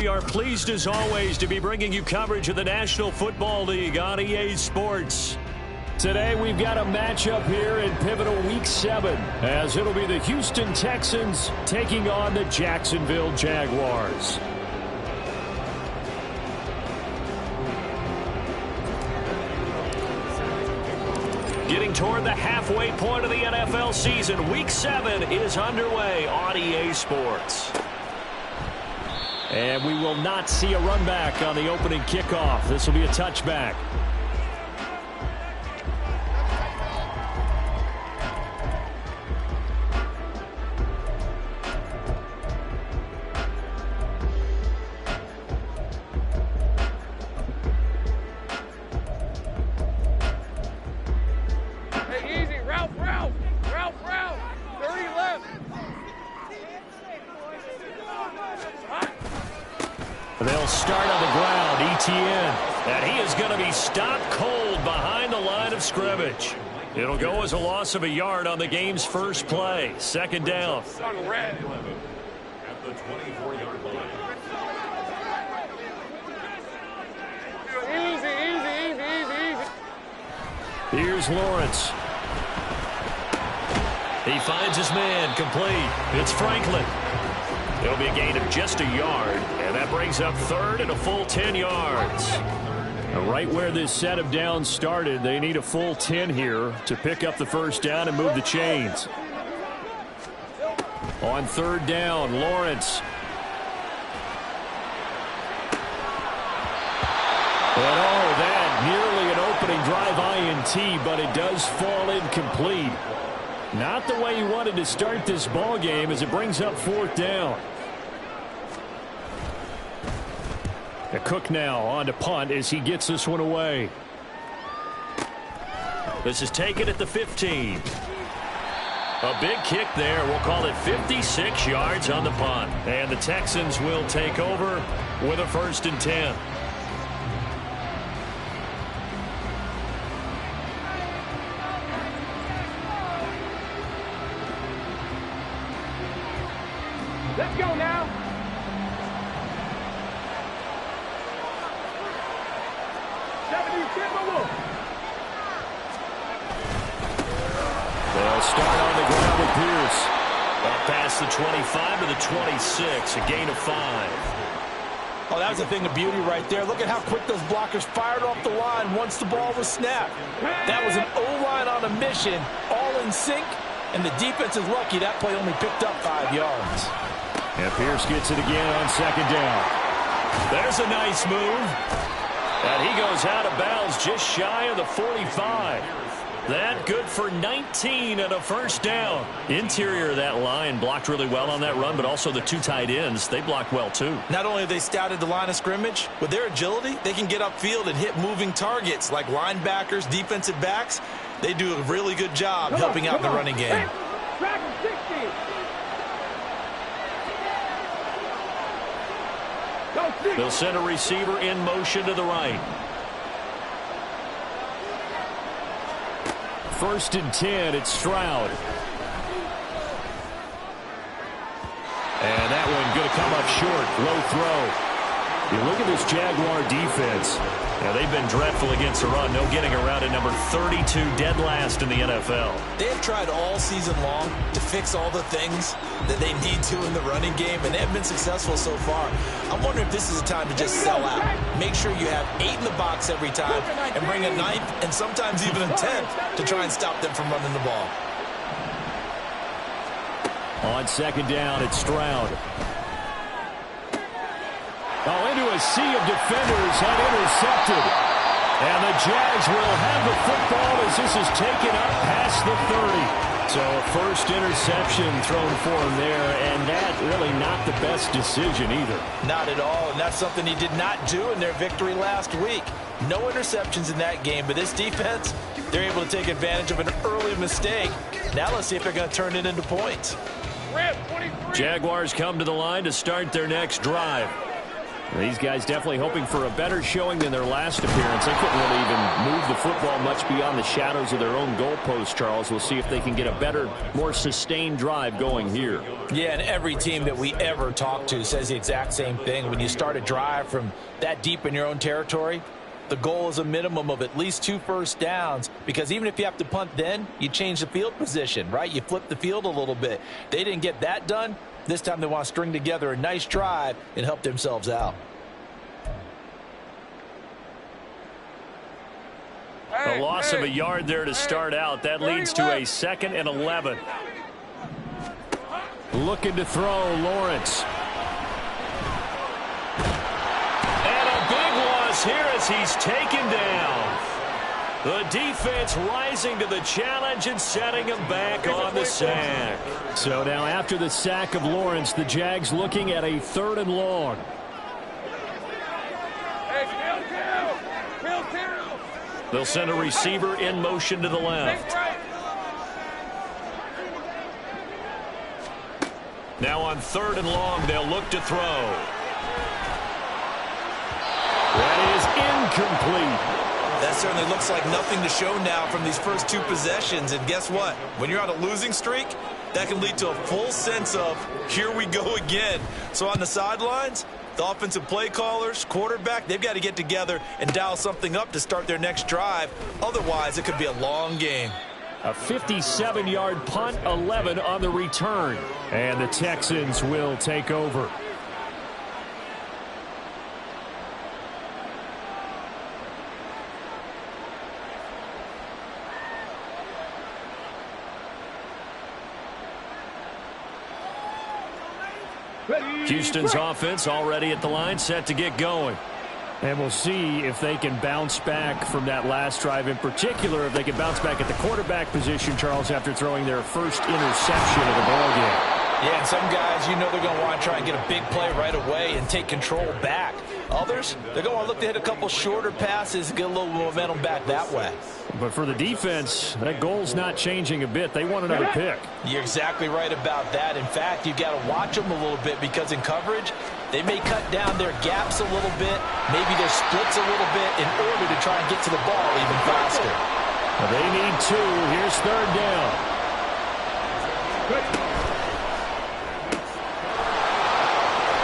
we are pleased as always to be bringing you coverage of the National Football League on EA Sports. Today we've got a matchup here in pivotal Week 7 as it'll be the Houston Texans taking on the Jacksonville Jaguars. Getting toward the halfway point of the NFL season, Week 7 is underway on EA Sports. And we will not see a run back on the opening kickoff. This will be a touchback. They'll start on the ground, Etienne, and he is going to be stopped cold behind the line of scrimmage. It'll go as a loss of a yard on the game's first play. Second down. At the 24-yard line. Easy. Here's Lawrence. He finds his man, complete. It's Franklin. It'll be a gain of just a yard, and that brings up third and a full 10 yards. Right where this set of downs started, they need a full 10 here to pick up the first down and move the chains. On third down, Lawrence. And that nearly an opening drive INT, but it does fall incomplete. Not the way you wanted to start this ball game as it brings up fourth down. Cook now on to punt as he gets this one away. This is taken at the 15. A big kick there. We'll call it 56 yards on the punt. And the Texans will take over with a 1st and 10. Let's go now. They'll start on the ground with Pierce. Up past the 25 to the 26, a gain of 5. Oh, that was a thing of beauty right there. Look at how quick those blockers fired off the line once the ball was snapped. That was an O-line on a mission, all in sync, and the defense is lucky that play only picked up 5 yards. And Pierce gets it again on second down. There's a nice move. And he goes out of bounds just shy of the 45. That good for 19 and a first down. Interior of that line blocked really well on that run, but also the 2 tight ends, they blocked well too. Not only have they scouted the line of scrimmage, with their agility, they can get upfield and hit moving targets like linebackers, defensive backs. They do a really good job helping out in the running game. They'll send a receiver in motion to the right. 1st and 10, it's Stroud. And that one going to come up short. Low throw. You look at this Jaguar defense. Now, they've been dreadful against the run. No getting around at number 32, dead last in the NFL. They have tried all season long to fix all the things that they need to in the running game, and they have been successful so far. I'm wondering if this is a time to just sell out. Make sure you have 8 in the box every time and bring a 9th and sometimes even a 10th to try and stop them from running the ball. On second down, it's Stroud. Into a sea of defenders and intercepted. And the Jags will have the football as this is taken up past the 30. So a first interception thrown for him there, and that really not the best decision either. Not at all, and that's something he did not do in their victory last week. No interceptions in that game, but this defense, they're able to take advantage of an early mistake. Now let's see if they're going to turn it into points. Jaguars come to the line to start their next drive. These guys definitely hoping for a better showing than their last appearance. They couldn't really even move the football much beyond the shadows of their own goalpost, Charles. We'll see if they can get a better, more sustained drive going here. Yeah, and every team that we ever talk to says the exact same thing. When you start a drive from that deep in your own territory, the goal is a minimum of at least 2 first downs, because even if you have to punt then, you change the field position, right? You flip the field a little bit. They didn't get that done. This time they want to string together a nice drive and help themselves out. A loss of a yard there to start out. That leads to a 2nd and 11. Looking to throw, Lawrence. And a big loss here as he's taken down. The defense rising to the challenge and setting him back on the sack. So now after the sack of Lawrence, the Jags looking at a 3rd and long. They'll send a receiver in motion to the left. Now on 3rd and long, they'll look to throw. That is incomplete. That certainly looks like nothing to show now from these first 2 possessions. And guess what? When you're on a losing streak, that can lead to a full sense of, here we go again. So on the sidelines, the offensive play callers, quarterback, they've got to get together and dial something up to start their next drive. Otherwise, it could be a long game. A 57-yard punt, 11 on the return. And the Texans will take over. Houston's offense already at the line, set to get going. And we'll see if they can bounce back from that last drive, in particular if they can bounce back at the quarterback position, Charles, after throwing their first interception of the ballgame. Yeah, and some guys, you know, they're going to want to try and get a big play right away and take control back. Others, they're going to look to hit a couple shorter passes and get a little momentum back that way. But for the defense, that goal's not changing a bit. They want another pick. You're exactly right about that. In fact, you've got to watch them a little bit, because in coverage, they may cut down their gaps a little bit, maybe their splits a little bit, in order to try and get to the ball even faster. Well, they need 2. Here's 3rd down.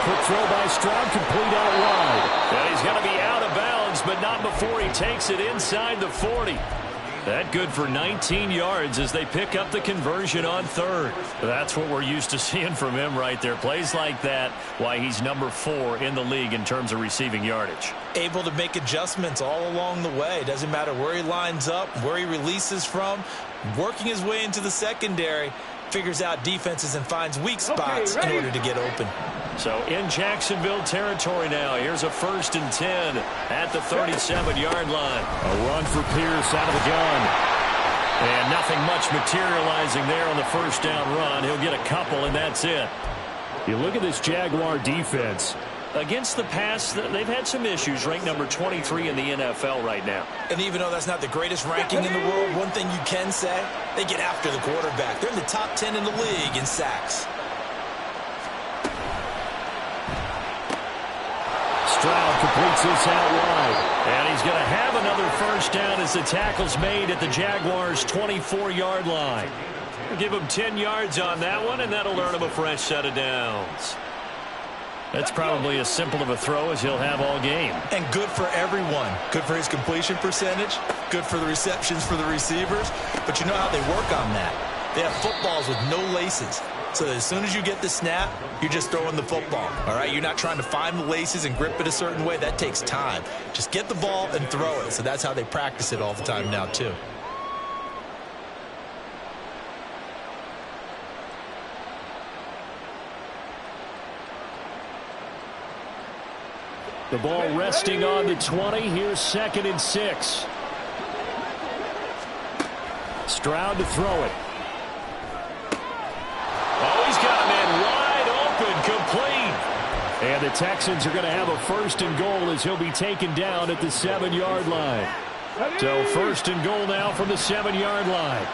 Quick throw by Stroud, complete out wide. And he's going to be out of bounds, but not before he takes it inside the 40. That good for 19 yards as they pick up the conversion on 3rd. That's what we're used to seeing from him right there. Plays like that, why he's number 4 in the league in terms of receiving yardage. Able to make adjustments all along the way. Doesn't matter where he lines up, where he releases from. Working his way into the secondary. Figures out defenses and finds weak spots in order to get open. So in Jacksonville territory now. Here's a 1st and 10 at the 37-yard line. A run for Pierce out of the gun. And nothing much materializing there on the 1st down run. He'll get a couple, and that's it. You look at this Jaguar defense. Against the pass, they've had some issues. Ranked number 23 in the NFL right now. And even though that's not the greatest ranking in the world, one thing you can say, they get after the quarterback. They're in the top 10 in the league in sacks. Stroud completes this out wide. And he's going to have another 1st down as the tackle's made at the Jaguars' 24-yard line. Give him 10 yards on that one, and that'll earn him a fresh set of downs. That's probably as simple of a throw as he'll have all game. And good for everyone. Good for his completion percentage. Good for the receptions for the receivers. But you know how they work on that. They have footballs with no laces. So that as soon as you get the snap, you're just throwing the football. All right? You're not trying to find the laces and grip it a certain way. That takes time. Just get the ball and throw it. So that's how they practice it all the time now, too. The ball resting on the 20. Here's 2nd and 6. Stroud to throw it. Oh, he's got a man wide open, complete. And the Texans are going to have a 1st and goal as he'll be taken down at the 7-yard line. So 1st and goal now from the 7-yard line.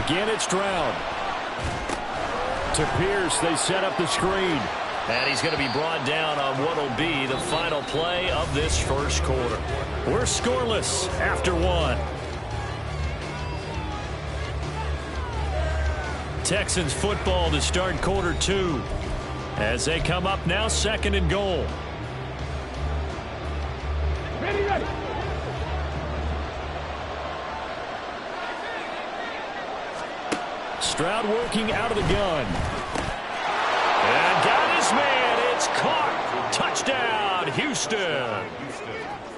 Again, it's Stroud. To Pierce, they set up the screen. And he's going to be brought down on what will be the final play of this first quarter. We're scoreless after one. Texans football to start quarter two. As they come up now, 2nd and goal. Ready, ready. Stroud working out of the gun. And got his man. It's caught. Touchdown, Houston.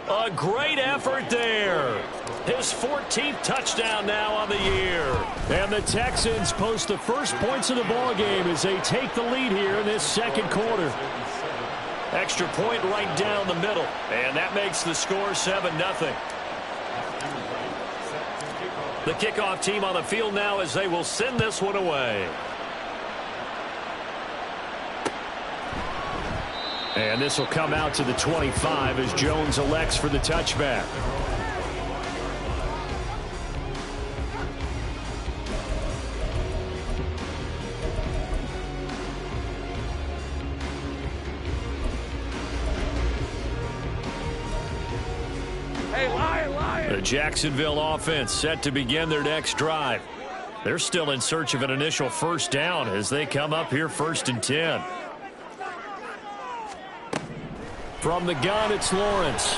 A great effort there. His 14th touchdown now on the year. And the Texans post the first points of the ball game as they take the lead here in this second quarter. Extra point right down the middle. And that makes the score 7-0. The kickoff team on the field now as they will send this one away. And this will come out to the 25 as Jones elects for the touchback. The Jacksonville offense set to begin their next drive. They're still in search of an initial first down as they come up here 1st and 10. From the gun, it's Lawrence.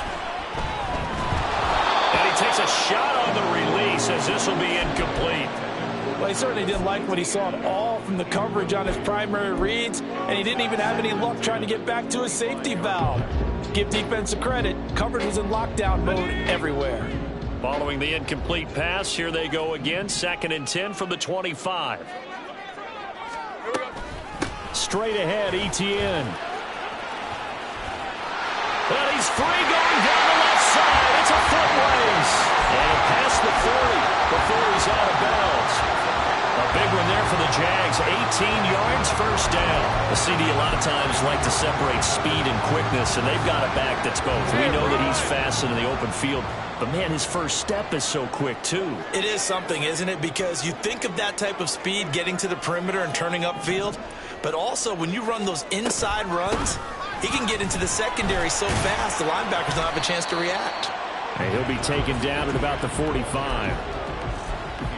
And he takes a shot on the release as this will be incomplete. Well, he certainly didn't like what he saw at all from the coverage on his primary reads, and he didn't even have any luck trying to get back to his safety valve. Give defensive credit. Coverage was in lockdown mode everywhere. Following the incomplete pass, here they go again. 2nd and 10 from the 25. Straight ahead, Etienne. And he's free going down the left side. It's a foot race. And past the 40 before he's out of bounds. A big one there for the Jags. 18 yards, first down. The CD a lot of times like to separate speed and quickness, and they've got a back that's both. We know that he's fast in the open field, but, man, his first step is so quick, too. It is something, isn't it? Because you think of that type of speed getting to the perimeter and turning upfield, but also when you run those inside runs, he can get into the secondary so fast the linebackers don't have a chance to react. And he'll be taken down at about the 45.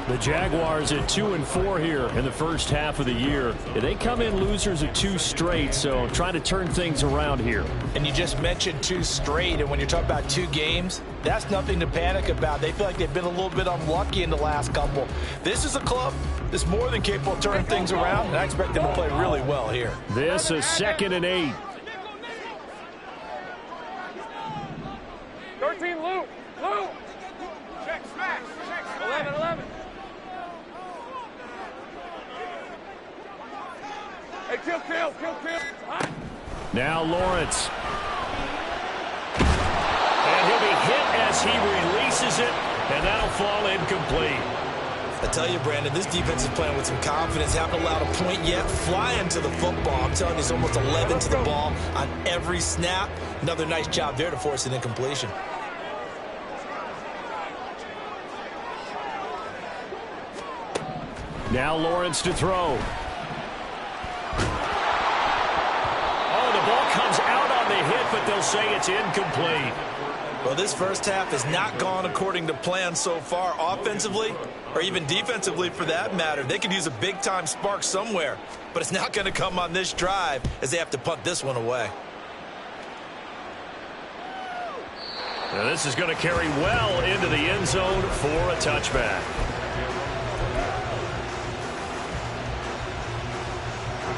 The Jaguars at 2-4 here in the first half of the year. They come in losers of 2 straight, so trying to turn things around here. And you just mentioned 2 straight, and when you're talking about 2 games, that's nothing to panic about. They feel like they've been a little bit unlucky in the last couple. This is a club that's more than capable of turning things around, and I expect them to play really well here. This is 2nd and 8. 13, Lou. Check, smash. 11. Hey, kill. Now Lawrence. And he'll be hit as he releases it, and that'll fall incomplete. I tell you, Brandon, this defense is playing with some confidence. Haven't allowed a point yet. Flying to the football. I'm telling you, it's almost 11 to the ball on every snap. Another nice job there to force an incompletion. Now Lawrence to throw. Oh, the ball comes out on the hit, but they'll say it's incomplete. Well, this first half has not gone according to plan so far offensively, or even defensively for that matter. They could use a big-time spark somewhere, but it's not going to come on this drive as they have to punt this one away. Now this is going to carry well into the end zone for a touchback.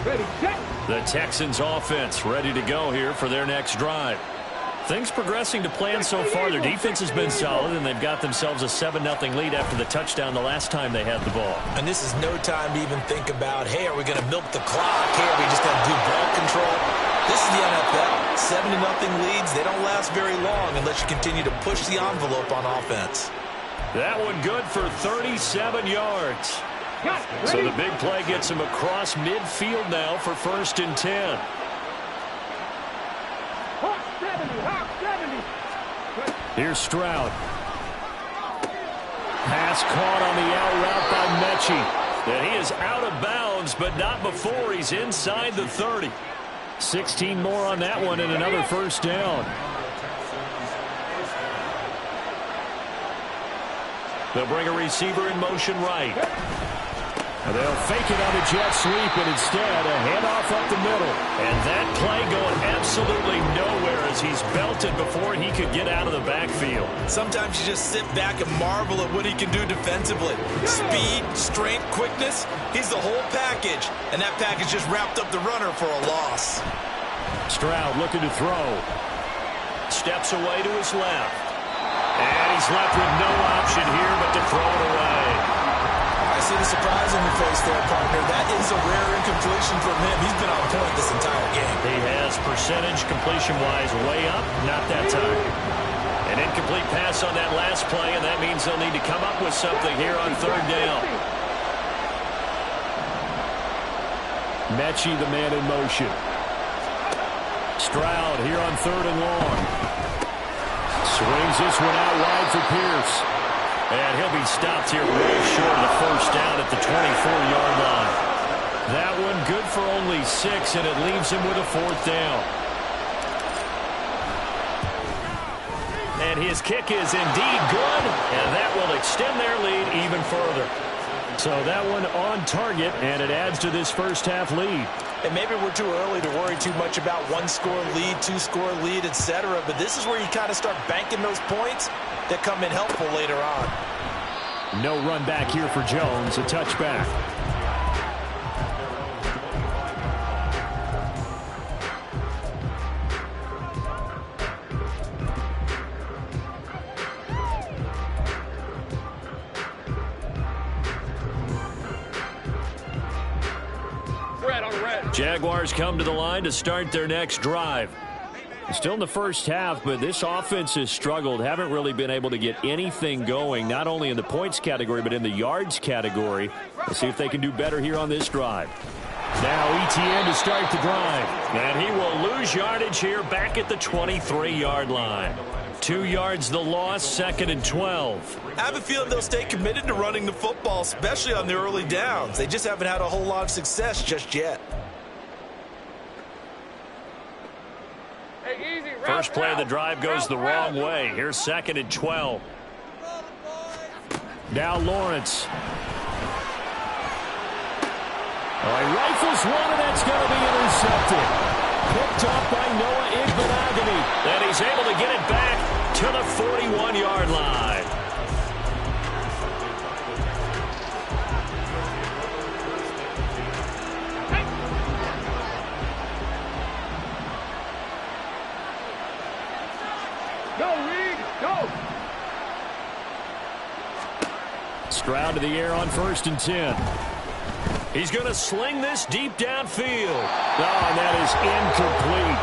Ready, set. The Texans offense ready to go here for their next drive. Things progressing to plan so far. Their defense has been solid, and they've got themselves a 7-0 lead after the touchdown the last time they had the ball. And this is no time to even think about, hey, are we going to milk the clock? Hey, are we just going to do ball control? This is the NFL. 7-0 leads, they don't last very long unless you continue to push the envelope on offense. That one good for 37 yards. So the big play gets him across midfield now for 1st and 10. Here's Stroud. Pass caught on the out route by Mechie. And he is out of bounds, but not before he's inside the 30. 16 more on that one and another first down. They'll bring a receiver in motion right. And they'll fake it on a jet sweep, and instead a handoff up the middle. And that play going absolutely nowhere as he's belted before he could get out of the backfield. Sometimes you just sit back and marvel at what he can do defensively. Speed, strength, quickness, he's the whole package. And that package just wrapped up the runner for a loss. Stroud looking to throw. Steps away to his left. And he's left with no option here but to throw it away. I see the surprise on your face there, partner. That is a rare incompletion from him. He's been on point this entire game. He has percentage completion-wise way up, not that time. An incomplete pass on that last play, and that means they'll need to come up with something here on third down. Mechie, the man in motion. Stroud here on third and long. Swings this one out wide for Pierce. And he'll be stopped here way short of the first down at the 24-yard line. That one good for only 6, and it leaves him with a fourth down. And his kick is indeed good, and that will extend their lead even further. So that one on target, and it adds to this first half lead. And maybe we're too early to worry too much about one-score lead, two-score lead, etc. But this is where you kind of start banking those points that come in helpful later on. No run back here for Jones, a touchback. Jaguars come to the line to start their next drive. Still in the first half, but this offense has struggled. Haven't really been able to get anything going, not only in the points category, but in the yards category. Let's see if they can do better here on this drive. Now ETN to start the drive. And he will lose yardage here back at the 23-yard line. 2 yards the loss, 2nd and 12. I have a feeling they'll stay committed to running the football, especially on the early downs. They just haven't had a whole lot of success just yet. First play of the drive goes the wrong way. Here's 2nd and 12. Now Lawrence. He rifles one, and that's going to be intercepted. Picked off by Noah Igbenogany. And he's able to get it back to the 41-yard line. Stroud to the air on 1st and 10. He's going to sling this deep downfield. Oh, and that is incomplete.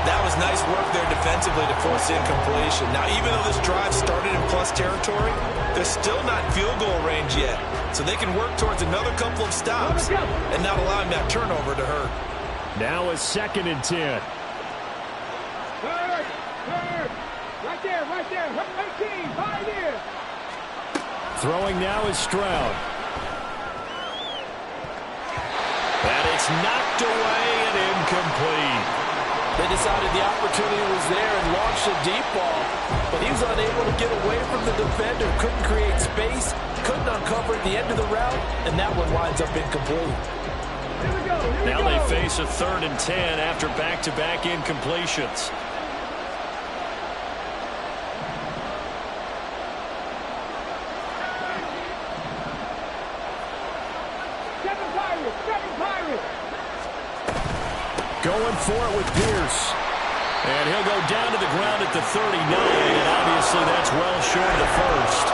That was nice work there defensively to force incompletion. Now, even though this drive started in plus territory, they're still not in field goal range yet. So they can work towards another couple of stops and not allowing that turnover to hurt. Now a 2nd and 10. Third. Right there. 18, 5 in. Throwing now is Stroud. And it's knocked away and incomplete. They decided the opportunity was there and launched a deep ball, but he was unable to get away from the defender, couldn't create space, couldn't uncover at the end of the route, and that one winds up incomplete. Now they face a 3rd and 10 after back-to-back incompletions. Going for it with Pierce. And he'll go down to the ground at the 39, and obviously that's well short of the first.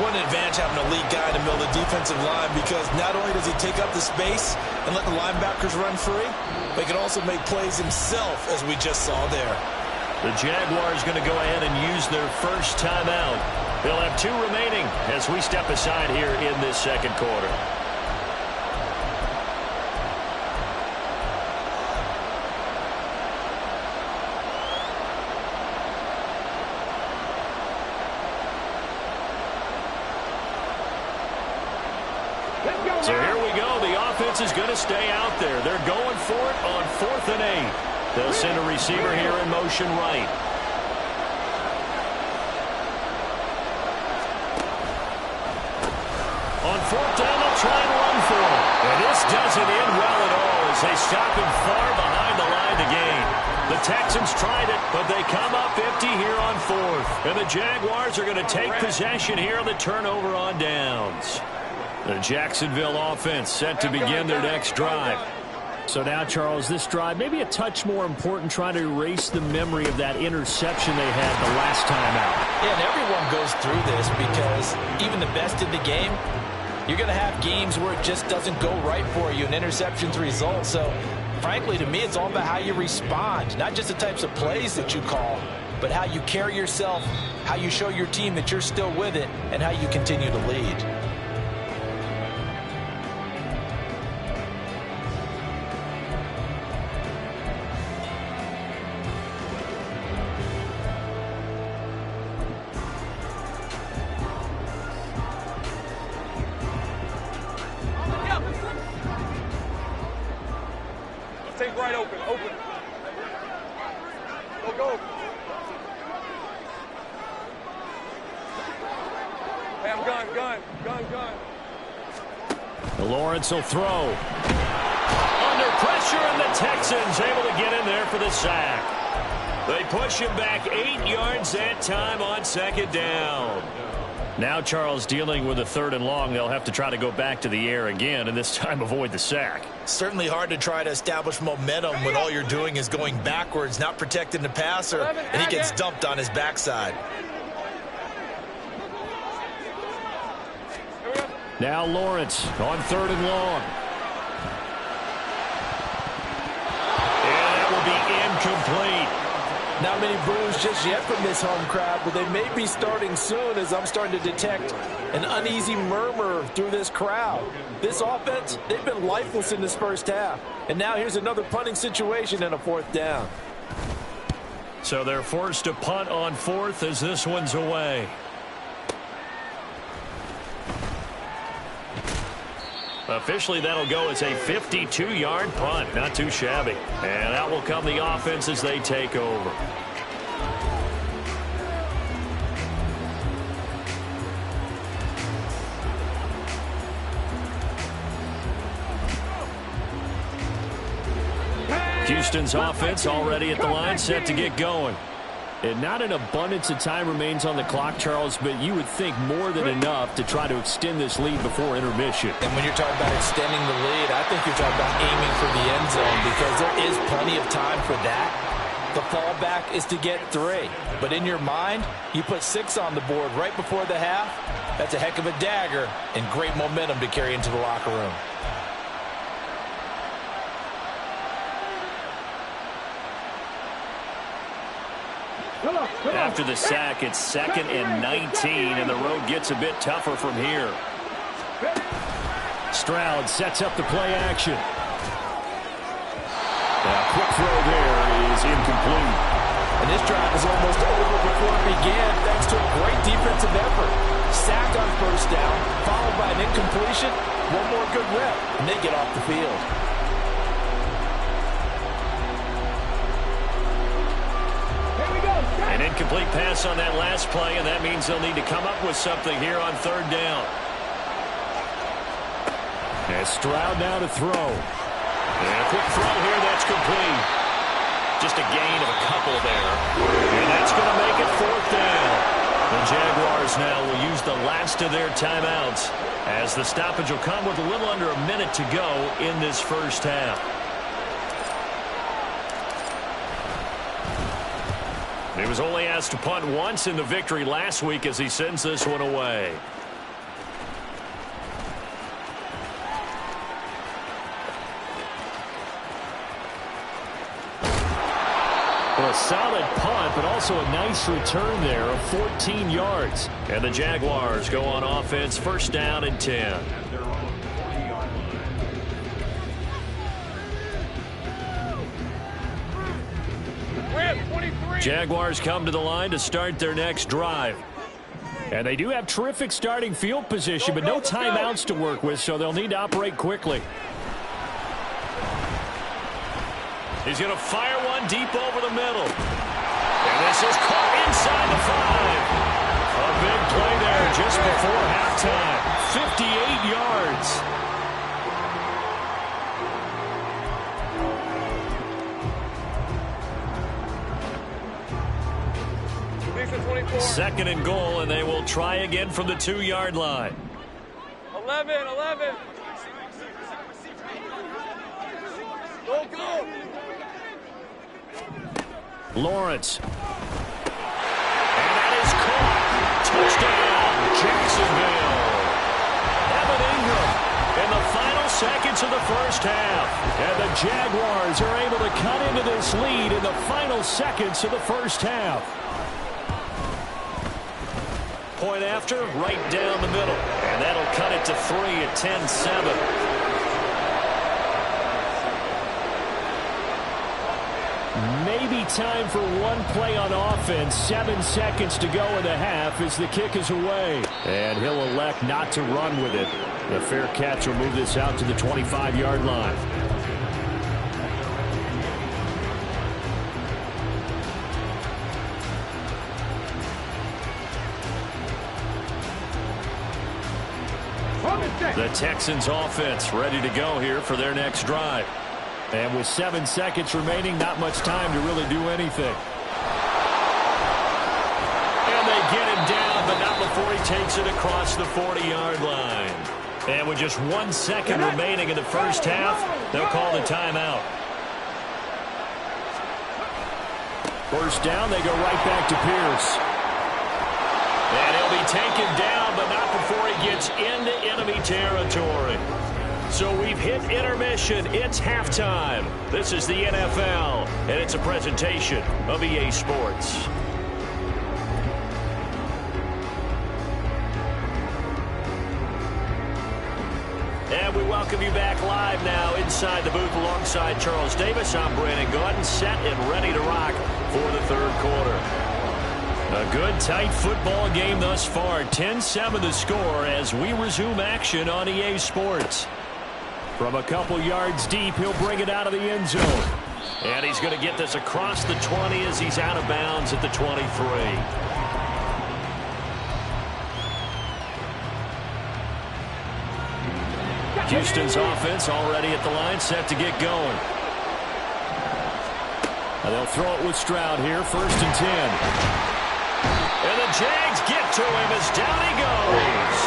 What an advantage having an elite guy in the middle of the defensive line, because not only does he take up the space and let the linebackers run free, but he can also make plays himself, as we just saw there. The Jaguars going to go ahead and use their first timeout. They'll have 2 remaining as we step aside here in this second quarter. So here we go. The offense is going to stay out there. They're going for it on 4th and 8. They'll send a receiver here in motion right. On 4th down, they'll try and run for it. And this doesn't end well at all as they stop him far behind the line to gain. The Texans tried it, but they come up empty here on 4th. And the Jaguars are going to take possession here on the turnover on downs. The Jacksonville offense set to begin their next drive. So now, Charles, this drive maybe a touch more important, trying to erase the memory of that interception they had the last time out. Yeah, and everyone goes through this because even the best in the game, you're going to have games where it just doesn't go right for you, and interceptions result. So, frankly, to me, it's all about how you respond, not just the types of plays that you call, but how you carry yourself, how you show your team that you're still with it, and how you continue to lead. Take right open. Go. Hey, I'm gun. Lawrence will throw. Under pressure, and the Texans able to get in there for the sack. They push him back 8 yards that time on 2nd down. Now Charles dealing with a 3rd and long. They'll have to try to go back to the air again, and this time avoid the sack. Certainly hard to try to establish momentum when all you're doing is going backwards, not protecting the passer, and he gets dumped on his backside. Now Lawrence on 3rd and long. And that will be incomplete. Not many boos just yet from this home crowd, but they may be starting soon as I'm starting to detect an uneasy murmur through this crowd. This offense, they've been lifeless in this first half. And now here's another punting situation and a 4th down. So they're forced to punt on 4th as this one's away. Officially, that'll go as a 52-yard punt. Not too shabby. And out will come the offense as they take over. Houston's offense already at the line, set to get going. And not an abundance of time remains on the clock, Charles, but you would think more than enough to try to extend this lead before intermission. And when you're talking about extending the lead, I think you're talking about aiming for the end zone because there is plenty of time for that. The fallback is to get 3. But in your mind, you put 6 on the board right before the half. That's a heck of a dagger and great momentum to carry into the locker room. After the sack, it's 2nd and 19, and the road gets a bit tougher from here. Stroud sets up the play action. A quick throw there is incomplete. And this drive is almost over before it began thanks to a great defensive effort. Sack on 1st down, followed by an incompletion. One more good rep, and they get off the field. An incomplete pass on that last play, and that means they'll need to come up with something here on 3rd down. And Stroud now to throw. And a quick throw here, that's complete. Just a gain of a couple there. And that's going to make it 4th down. The Jaguars now will use the last of their timeouts as the stoppage will come with a little under a minute to go in this first half. He was only asked to punt once in the victory last week as he sends this one away. Well, a solid punt, but also a nice return there of 14 yards. And the Jaguars go on offense, 1st down and 10. We're at 23. Jaguars come to the line to start their next drive. And they do have terrific starting field position, but no timeouts to work with, so they'll need to operate quickly. He's going to fire one deep over the middle. And this is caught inside the 5. A big play there just before halftime. 58 yards. Second and goal, and they will try again from the 2-yard line. 11. Go. Lawrence. And that is caught. Touchdown, Jacksonville. Evan Ingram in the final seconds of the first half. And the Jaguars are able to cut into this lead in the final seconds of the first half. Point after, right down the middle. And that'll cut it to 3 at 10-7. Maybe time for one play on offense. 7 seconds to go in the half as the kick is away. And he'll elect not to run with it. The fair catch will move this out to the 25-yard line. The Texans offense ready to go here for their next drive. And with 7 seconds remaining, not much time to really do anything. And they get him down, but not before he takes it across the 40-yard line. And with just 1 second remaining in the first half, they'll call the timeout. First down, they go right back to Pierce. And he'll be taken down, but not before he gets into enemy territory. So we've hit intermission. It's halftime. This is the NFL, and it's a presentation of EA Sports. And we welcome you back live now inside the booth alongside Charles Davis. I'm Brandon Gaudin, set and ready to rock for the third quarter. A good, tight football game thus far. 10-7 the score as we resume action on EA Sports. From a couple yards deep, he'll bring it out of the end zone. And he's going to get this across the 20 as he's out of bounds at the 23. Houston's offense already at the line, set to get going. And they'll throw it with Stroud here, 1st and 10. And the Jags get to him as down he goes.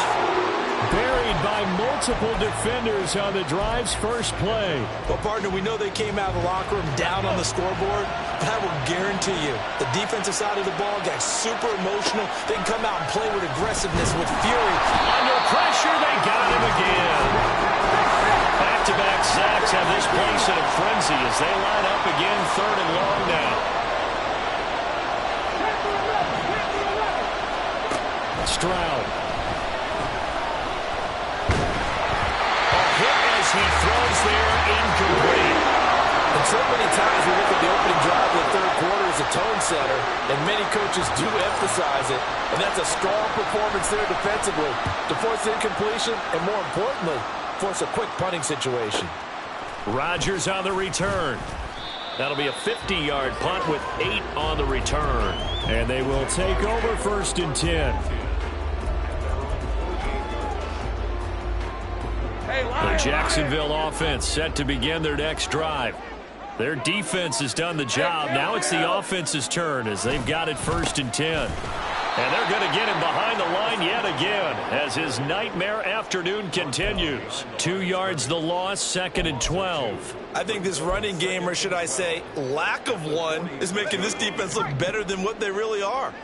Buried by multiple defenders on the drive's first play. Well, partner, we know they came out of the locker room down on the scoreboard, but I will guarantee you the defensive side of the ball got super emotional. They can come out and play with aggressiveness, with fury. Under pressure, they got him again. Back-to-back sacks have this place in a frenzy as they line up again, 3rd and long now. Stroud. He throws there, incomplete. And so many times we look at the opening drive of the third quarter as a tone setter, and many coaches do emphasize it, and that's a strong performance there defensively to force incompletion and, more importantly, force a quick punting situation. Rodgers on the return. That'll be a 50-yard punt with 8 on the return. And they will take over 1st and 10. The Jacksonville offense set to begin their next drive. Their defense has done the job. Now it's the offense's turn as they've got it 1st and 10. And they're going to get him behind the line yet again as his nightmare afternoon continues. 2 yards the loss, 2nd and 12. I think this running game, or should I say lack of one, is making this defense look better than what they really are.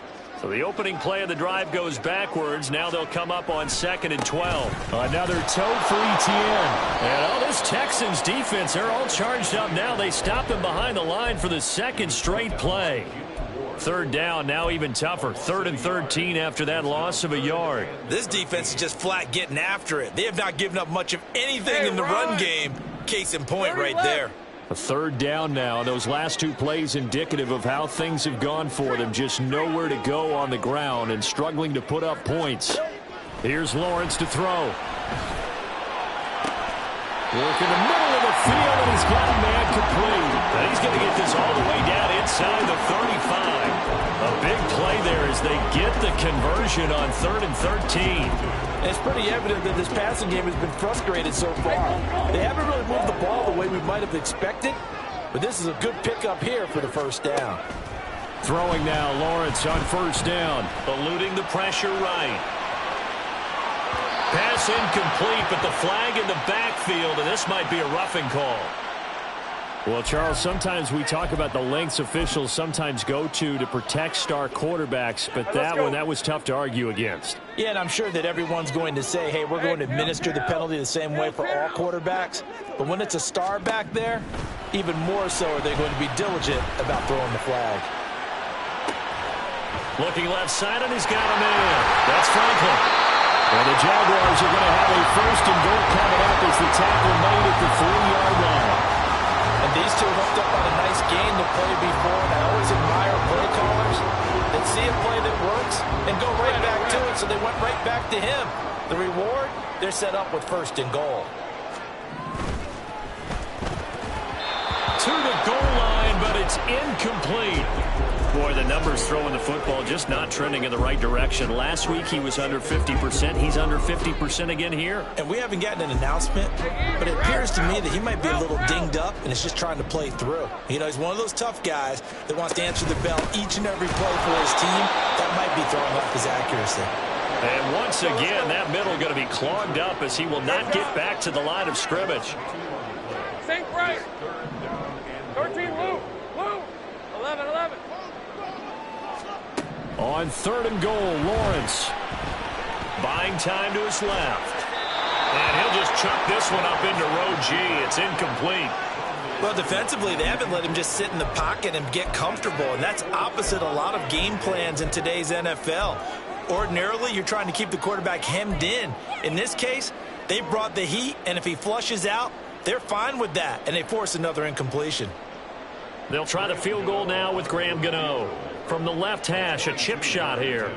So the opening play of the drive goes backwards. Now they'll come up on 2nd and 12. Another toe for Etienne. And this Texans defense, they're all charged up now. They stopped them behind the line for the 2nd straight play. 3rd down, now even tougher. 3rd and 13 after that loss of a yard. This defense is just flat getting after it. They have not given up much of anything in the run game. Case in point right there. A third down now, and those last two plays indicative of how things have gone for them. Just nowhere to go on the ground and struggling to put up points. Here's Lawrence to throw. Work in the middle of the field, and he's got a man complete. And he's going to get this all the way down inside the 35. A big play there as they get the conversion on 3rd and 13. It's pretty evident that this passing game has been frustrated so far. They haven't really moved the ball the way we might have expected, but this is a good pickup here for the first down. Throwing now, Lawrence on first down. Eluding the pressure right. Pass incomplete, but the flag in the backfield, and this might be a roughing call. Well, Charles, sometimes we talk about the lengths officials sometimes go to protect star quarterbacks, but that was tough to argue against. Yeah, and I'm sure that everyone's going to say, hey, we're going to administer the penalty the same way for all quarterbacks. But when it's a star back there, even more so are they going to be diligent about throwing the flag. Looking left side, and he's got him in. That's Franklin. Well, the Jaguars are going to have a first and goal coming up as the tackle made at the 3-yard line. And these two hooked up on a nice gain the play before, and I always admire play callers that see a play that works and go right back to it, so they went right back to him. The reward, they're set up with first and goal. To the goal line, but it's incomplete. Boy, the numbers throwing the football just not trending in the right direction. Last week he was under 50%. He's under 50% again here. And we haven't gotten an announcement, but it appears to me that he might be a little dinged up and is just trying to play through. You know, he's one of those tough guys that wants to answer the bell each and every play for his team. That might be throwing off his accuracy. And once again, that middle going to be clogged up as he will not get back to the line of scrimmage. Sink right. 13, Lou. 11. On 3rd and goal, Lawrence. Buying time to his left. And he'll just chuck this one up into row G. It's incomplete. Well, defensively, they haven't let him just sit in the pocket and get comfortable, and that's opposite a lot of game plans in today's NFL. Ordinarily, you're trying to keep the quarterback hemmed in. In this case, they brought the heat, and if he flushes out, they're fine with that, and they force another incompletion. They'll try the field goal now with Graham Gano. From the left hash, a chip shot here.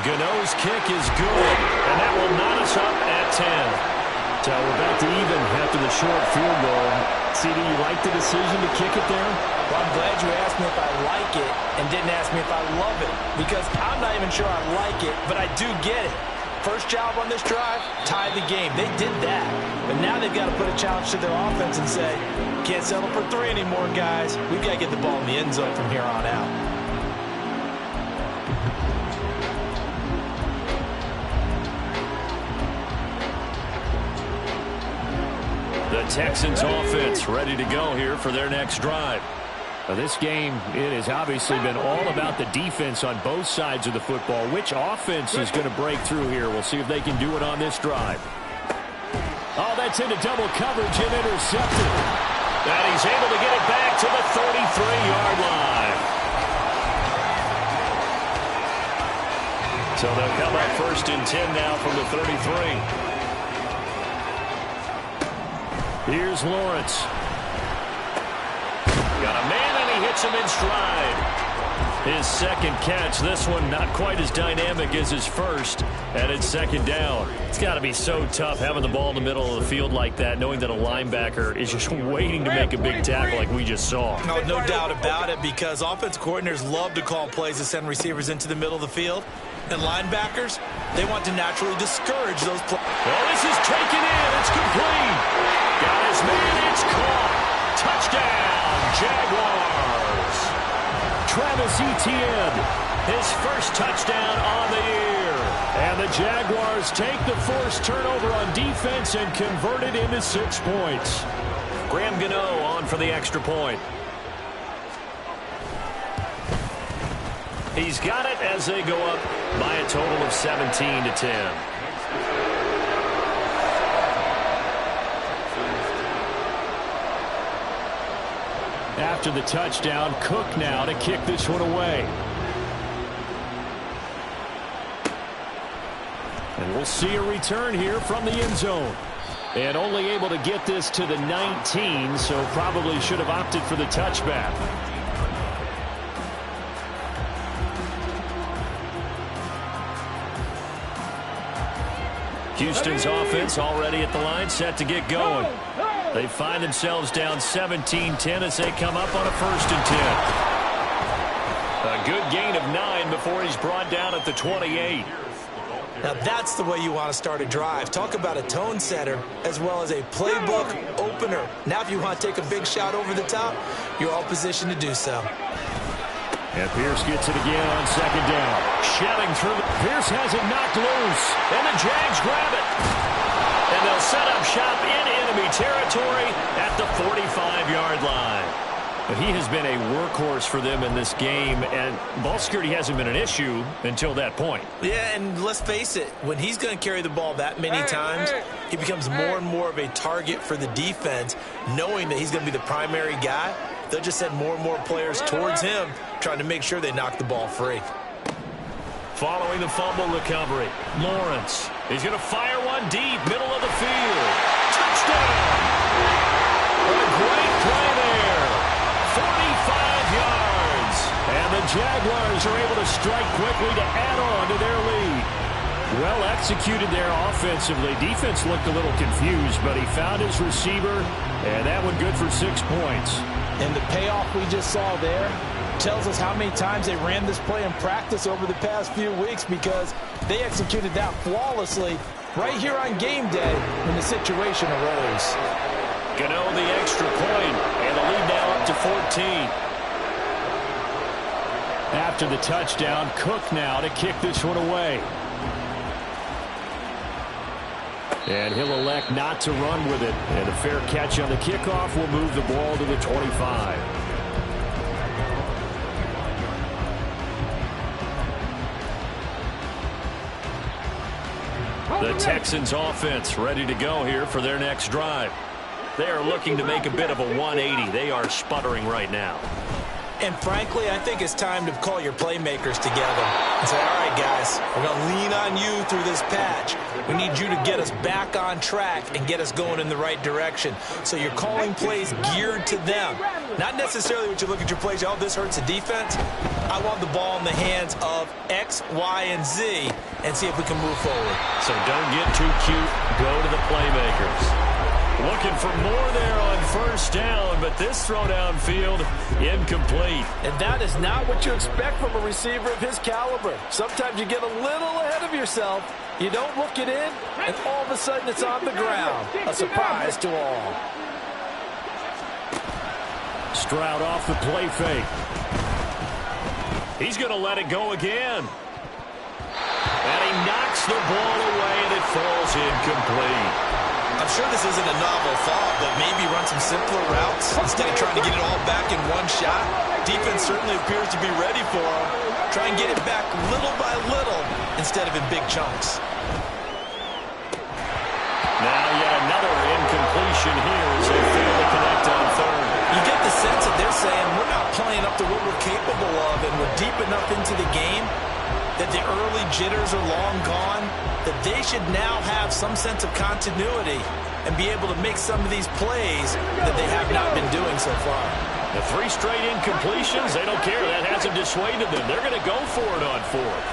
Gano's kick is good, and that will knot us up at 10. So we're back to even after the short field goal. CD, you like the decision to kick it there? Well, I'm glad you asked me if I like it and didn't ask me if I love it, because I'm not even sure I like it, but I do get it. First job on this drive, tie the game. They did that. But now they've got to put a challenge to their offense and say, can't settle for 3 anymore, guys. We've got to get the ball in the end zone from here on out. The Texans offense ready to go here for their next drive. Now, this game, it has obviously been all about the defense on both sides of the football. Which offense is going to break through here? We'll see if they can do it on this drive. Oh, that's into double coverage and intercepted. And he's able to get it back to the 33-yard line. So they'll come up 1st and 10 now from the 33. Here's Lawrence. Got a man, and he hits him in stride. His second catch. This one not quite as dynamic as his first, and it's 2nd down. It's got to be so tough having the ball in the middle of the field like that, knowing that a linebacker is just waiting to make a big tackle like we just saw. No doubt about it, because offense coordinators love to call plays to send receivers into the middle of the field. And linebackers, they want to naturally discourage those plays. Well, this is taken in. It's complete. Got his man. It's caught. Touchdown, Jaguars. Travis Etienne, his first touchdown on the year. And the Jaguars take the forced turnover on defense and convert it into 6 points. Graham Gano on for the extra point. He's got it as they go up by a total of 17-10. After the touchdown, Cook now to kick this one away. And we'll see a return here from the end zone. And only able to get this to the 19, so probably should have opted for the touchback. Houston's offense already at the line, set to get going. They find themselves down 17-10 as they come up on a 1st and 10. A good gain of 9 before he's brought down at the 28. Now that's the way you want to start a drive. Talk about a tone setter as well as a playbook opener. Now if you want to take a big shot over the top, you're all positioned to do so. And Pierce gets it again on 2nd down. Shelling through. Pierce has it knocked loose. And the Jags grab it. And they'll set up shop in enemy territory at the 45-yard line. But he has been a workhorse for them in this game, and ball security hasn't been an issue until that point. Yeah, and let's face it, when he's going to carry the ball that many times, he becomes more and more of a target for the defense, knowing that he's going to be the primary guy. They'll just send more and more players towards him, trying to make sure they knock the ball free. Following the fumble recovery, Lawrence. He's going to fire one deep, middle of the field. Touchdown! A great play there. 45 yards. And the Jaguars are able to strike quickly to add on to their lead. Well executed there offensively. Defense looked a little confused, but he found his receiver, and that one good for 6 points. And the payoff we just saw there tells us how many times they ran this play in practice over the past few weeks, because they executed that flawlessly right here on game day when the situation arose. Gano the extra point, and the lead now up to 14. After the touchdown, Cook now to kick this one away. And he'll elect not to run with it. And a fair catch on the kickoff will move the ball to the 25. The Texans offense ready to go here for their next drive. They are looking to make a bit of a 180. They are sputtering right now. And frankly, I think it's time to call your playmakers together and say, all right, guys, we're going to lean on you through this patch. We need you to get us back on track and get us going in the right direction. So you're calling plays geared to them. Not necessarily what you look at your plays, oh, this hurts the defense. I want the ball in the hands of X, Y, and Z and see if we can move forward. So don't get too cute. Go to the playmakers. Looking for more there on 1st down, but this throw downfield incomplete. And that is not what you expect from a receiver of his caliber. Sometimes you get a little ahead of yourself. You don't look it in, and all of a sudden it's on the ground. A surprise to all. Stroud off the play fake. He's going to let it go again. And he knocks the ball away, and it falls incomplete. I'm sure this isn't a novel thought, but maybe run some simpler routes instead of trying to get it all back in one shot. Defense certainly appears to be ready for him. Try and get it back little by little instead of in big chunks. Now yet another incompletion here as they fail to connect on 3rd. You get the sense that they're saying we're not playing up to what we're capable of, and we're deep enough into the game that the early jitters are long gone, that they should now have some sense of continuity and be able to make some of these plays that they have not been doing so far. The 3 straight incompletions, they don't care. That hasn't dissuaded them. They're going to go for it on 4th.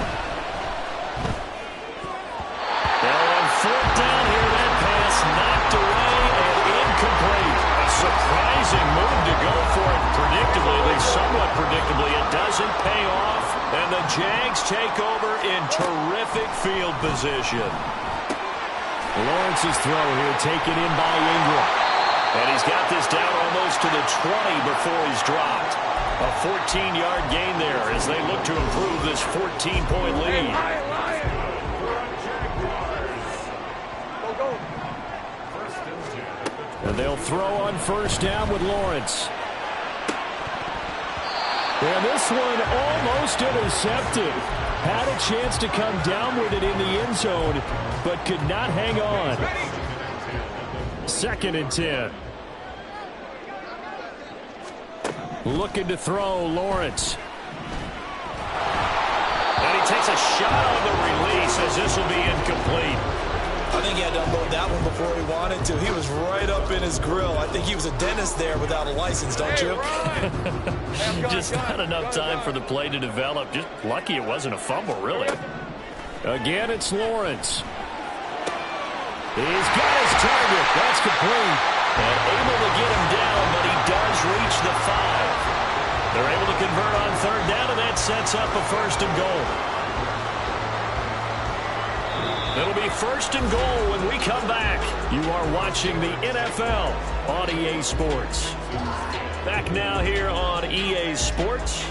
Now on 4th down here, that pass knocked away and incomplete. A surprising move to go for it predictably, at least somewhat predictably. It doesn't pay off, and the Jags take over in terrific field position. Lawrence's throw here taken in by Ingram. And he's got this down almost to the 20 before he's dropped. A 14-yard gain there as they look to improve this 14-point lead. And they'll throw on 1st down with Lawrence. And this one almost intercepted. Had a chance to come down with it in the end zone, but could not hang on. 2nd and 10. Looking to throw, Lawrence. And he takes a shot on the release as this will be incomplete. I think he had to unload that one before before he wanted to. He was right up in his grill. I think he was a dentist there without a license, don't you? Just not enough time for the play to develop. Just lucky it wasn't a fumble, really. Again, it's Lawrence. He's got his target. That's complete. And able to get him down, but he does reach the 5. They're able to convert on third down, and that sets up a 1st and goal. It'll be 1st and goal when we come back. You are watching the NFL on EA Sports. Back now here on EA Sports.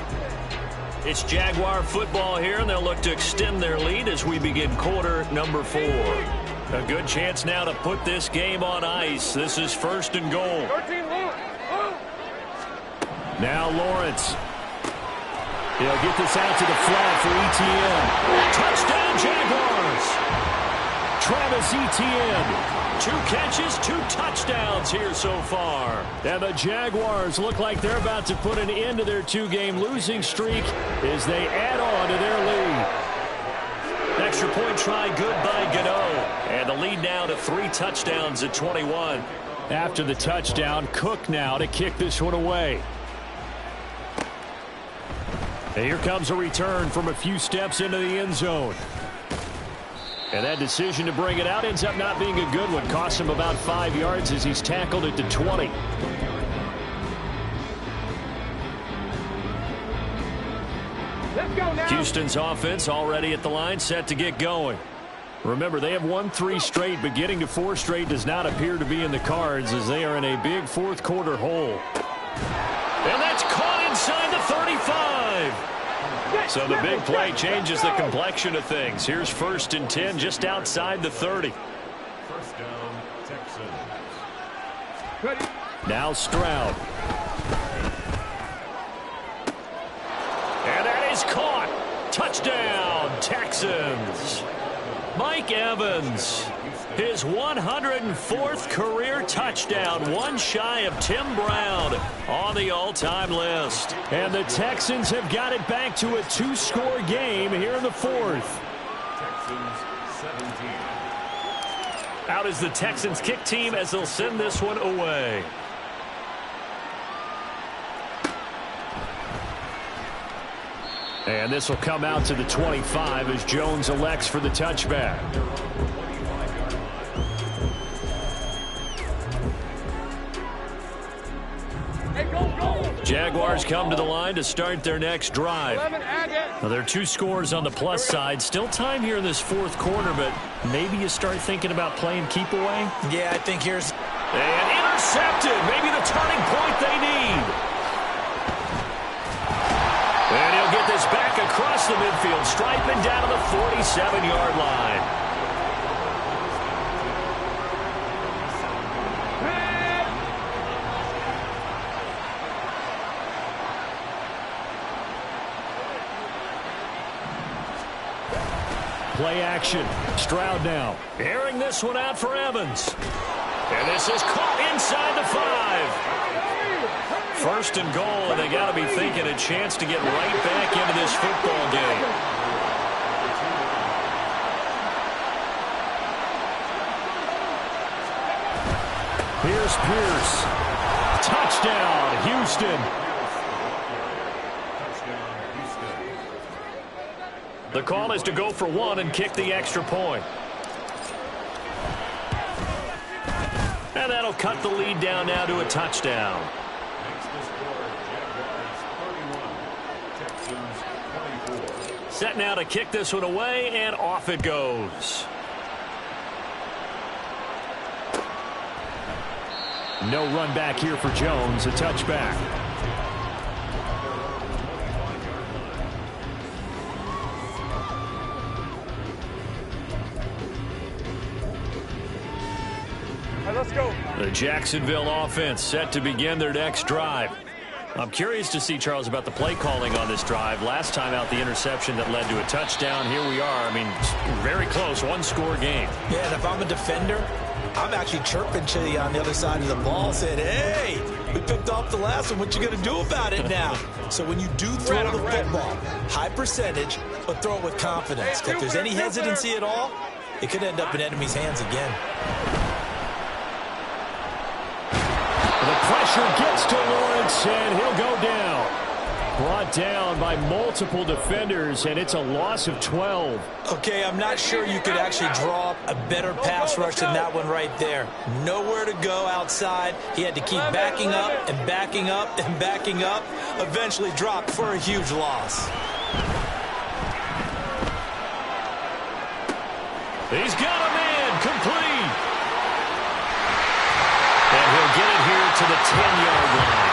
It's Jaguar football here, and they'll look to extend their lead as we begin quarter number 4. A good chance now to put this game on ice. This is 1st and goal. Now Lawrence. He'll get this out to the flat for Etienne. Touchdown, Jaguars! Travis Etienne. 2 catches, 2 touchdowns here so far. And the Jaguars look like they're about to put an end to their 2-game losing streak as they add on to their lead. Extra point try good by Gano. And the lead now to 3 touchdowns at 21. After the touchdown, Cook now to kick this one away. And here comes a return from a few steps into the end zone. And that decision to bring it out ends up not being a good one. Costs him about 5 yards as he's tackled it to 20. Let's go now. Houston's offense already at the line, set to get going. Remember, they have won 3 straight, but getting to 4 straight does not appear to be in the cards as they are in a big 4th quarter hole. And that's caught inside the 35. So the big play changes the complexion of things. Here's 1st and 10 just outside the 30. 1st down, Texans. Ready. Now Stroud. And that is caught. Touchdown, Texans. Mike Evans, his 104th career touchdown, one shy of Tim Brown on the all-time list. And the Texans have got it back to a 2-score game here in the 4th. Texans 17. Out is the Texans kick team as they'll send this one away. And this will come out to the 25 as Jones elects for the touchback. Hey, go. Jaguars come to the line to start their next drive. 11, add it. Now, there are 2 scores on the plus side. Still time here in this 4th quarter, but maybe you start thinking about playing keep away. Yeah, I think here's... And intercepted. Maybe the turning point they need. And he'll get this back across the midfield stripe and down to the 47-yard line. Play action. Stroud now. Airing this one out for Evans. And this is caught inside the 5. 1st and goal, and they got to be thinking a chance to get right back into this football game. Here's Pierce. Touchdown, Houston. The call is to go for 1 and kick the extra point. And that'll cut the lead down now to a touchdown. Set now to kick this one away, and off it goes. No run back here for Jones, a touchback. Let's go. The Jacksonville offense set to begin their next drive. I'm curious to see, Charles, about the play calling on this drive. Last time out, the interception that led to a touchdown. Here we are. I mean, very close, 1-score game. Yeah, and if I'm a defender, I'm actually chirping to you on the other side of the ball, saying, hey, we picked off the last one. What you going to do about it now? So when you do throw the football, high percentage, but throw it with confidence. If there's any hesitancy at all, it could end up in enemy's hands again. pressure gets to Lawrence, and he'll go down. Brought down by multiple defenders, and it's a loss of 12. Okay, I'm not sure you could actually draw up a better pass rush than that one right there. Nowhere to go outside. He had to keep backing up and backing up and backing up. Eventually dropped for a huge loss. He's got a man complete. And he'll get it here to the 10-yard line.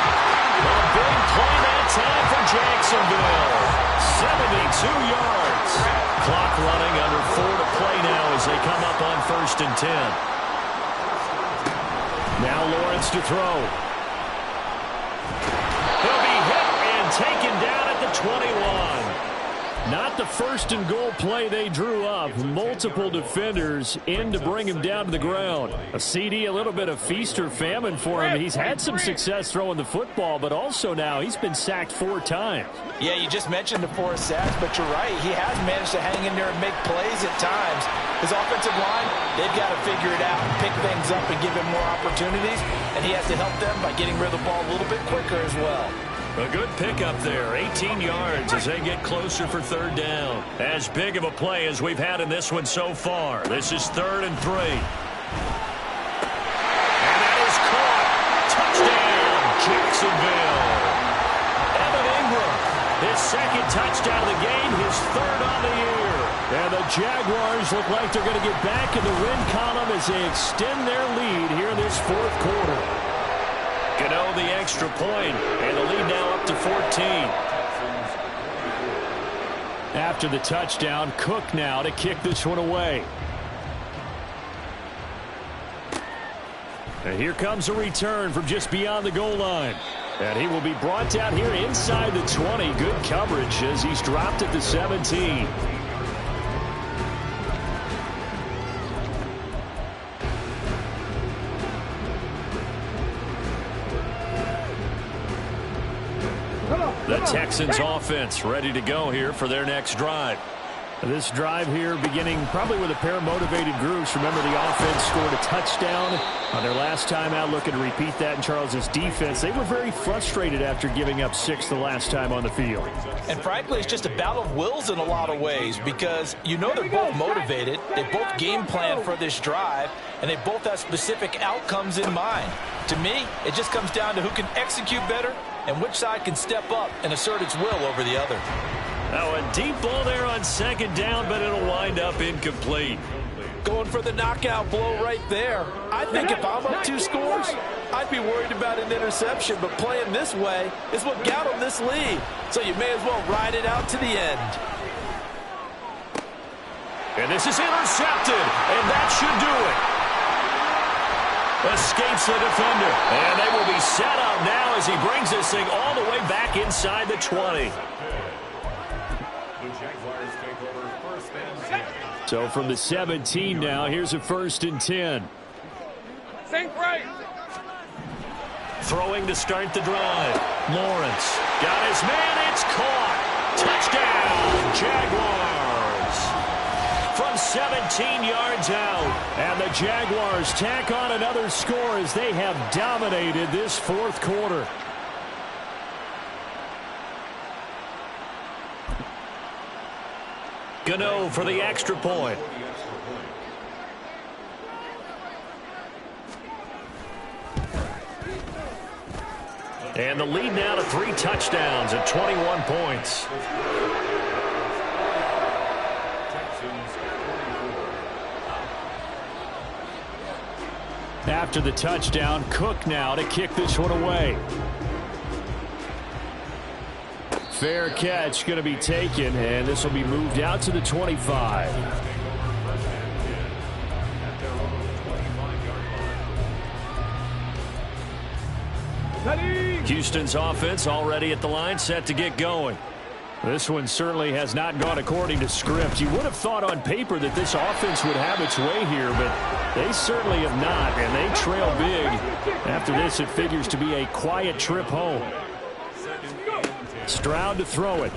A big play that time for Jacksonville. 72 yards. Clock running, under 4 to play now as they come up on 1st and 10. Now Lawrence to throw. He'll be hit and taken down at the 21. Not the first and goal play they drew up. Multiple defenders in to bring him down to the ground. A CD, a little bit of feast or famine for him. He's had some success throwing the football, but also now he's been sacked 4 times. Yeah, you just mentioned the 4 sacks, but you're right. He has managed to hang in there and make plays at times. His offensive line, they've got to figure it out and pick things up and give him more opportunities, and he has to help them by getting rid of the ball a little bit quicker as well. A good pickup there, 18 yards as they get closer for 3rd down. As big of a play as we've had in this one so far. This is 3rd and 3. And that is caught. Touchdown, Jacksonville. Evan Ingram, his 2nd touchdown of the game, his 3rd on the year. And the Jaguars look like they're going to get back in the win column as they extend their lead here in this 4th quarter. Gano the extra point, and the lead now up to 14. After the touchdown, Cook now to kick this one away. And here comes a return from just beyond the goal line. And he will be brought down here inside the 20. Good coverage as he's dropped at the 17. The Texans offense ready to go here for their next drive. This drive here beginning probably with a pair of motivated groups. Remember, the offense scored a touchdown on their last time out. Looking to repeat that in Charles's defense. They were very frustrated after giving up 6 the last time on the field. And frankly, it's just a battle of wills in a lot of ways because you know they're both motivated. They both game plan for this drive, and they both have specific outcomes in mind. To me, it just comes down to who can execute better and which side can step up and assert its will over the other. Now a deep ball there on 2nd down, but it'll wind up incomplete. Going for the knockout blow right there. I think if I'm up 2 scores, I'd be worried about an interception, but playing this way is what got them this lead. So you may as well ride it out to the end. And this is intercepted, and that should do it. Escapes the defender, and they will be set up now as he brings this thing all the way back inside the 20. The Jaguars take over 1st and 10. So from the 17 now, here's a 1st and 10. Sink right. Throwing to start the drive. Lawrence got his man. It's caught. Touchdown, Jaguars. From 17 yards out. And the Jaguars tack on another score as they have dominated this 4th quarter. Gano for the extra point. And the lead now to 3 touchdowns at 21 points. After the touchdown, Cook now to kick this one away. Fair catch going to be taken, and this will be moved out to the 25. Houston's offense already at the line, set to get going. This one certainly has not gone according to script. You would have thought on paper that this offense would have its way here, but they certainly have not, and they trail big. After this, it figures to be a quiet trip home. Stroud to throw it.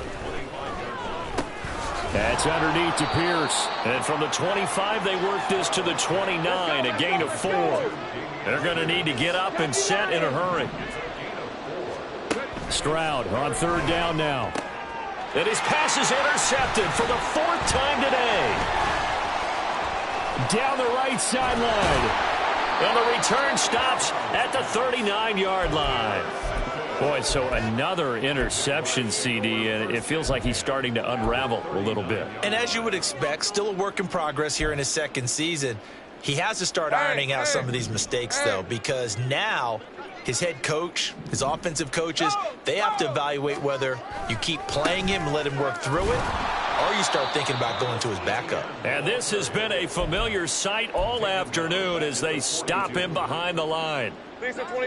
That's underneath to Pierce. And from the 25, they work this to the 29, a gain of 4. They're going to need to get up and set in a hurry. Stroud on third down now. And his pass is intercepted for the 4th time today. Down the right sideline. And the return stops at the 39-yard line. Boy, so another interception, CD, and it feels like he's starting to unravel a little bit. And as you would expect, still a work in progress here in his second season. He has to start ironing out some of these mistakes, though, because now his head coach, his offensive coaches, they have to evaluate whether you keep playing him and let him work through it, or you start thinking about going to his backup. And this has been a familiar sight all afternoon as they stop him behind the line.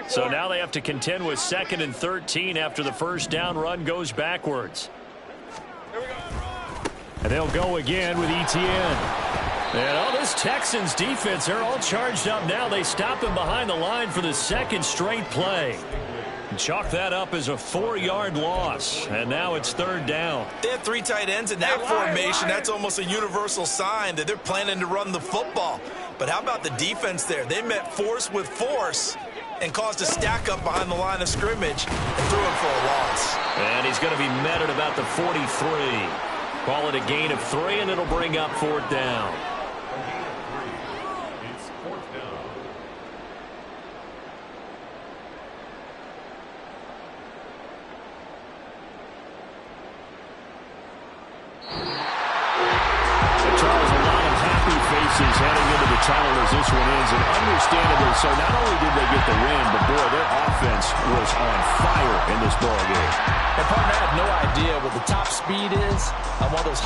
So now they have to contend with 2nd and 13 after the first down run goes backwards. And they'll go again with Etienne. And this Texans defense, they're all charged up now. They stop him behind the line for the 2nd straight play. And chalk that up as a 4-yard loss. And now it's 3rd down. They have 3 tight ends in that formation. That's almost a universal sign that they're planning to run the football. But how about the defense there? They met force with force and caused a stack up behind the line of scrimmage and threw him for a loss. And he's going to be met at about the 43. Call it a gain of 3, and it'll bring up 4th down. It's 4th down. Charles, a lot of happy faces heading into the tunnel as this one ends, and understandably so. Not only did they get the win, but boy, their offense was on fire in this ball game. And partner, I have no idea what the top speed is on one of those